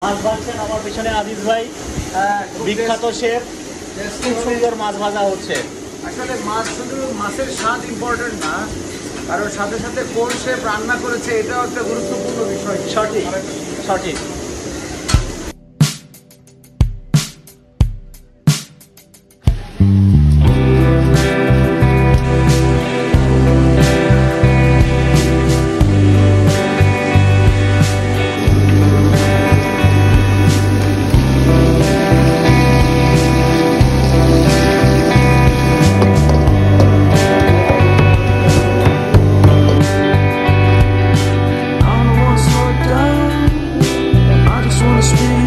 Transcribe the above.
মাছ ভাজছেন আমার পিছনে আজিজ ভাই, বিখ্যাত শেফ। খুব সুন্দর মাছ ভাজা হচ্ছে। আসলে মাছ শুধু মাছের স্বাদ ইম্পর্টেন্ট না, কারণ সাথে সাথে কোন শেফ রান্না করেছে এটাও একটা গুরুত্বপূর্ণ বিষয়। সঠিক সঠিক। I just wanna speak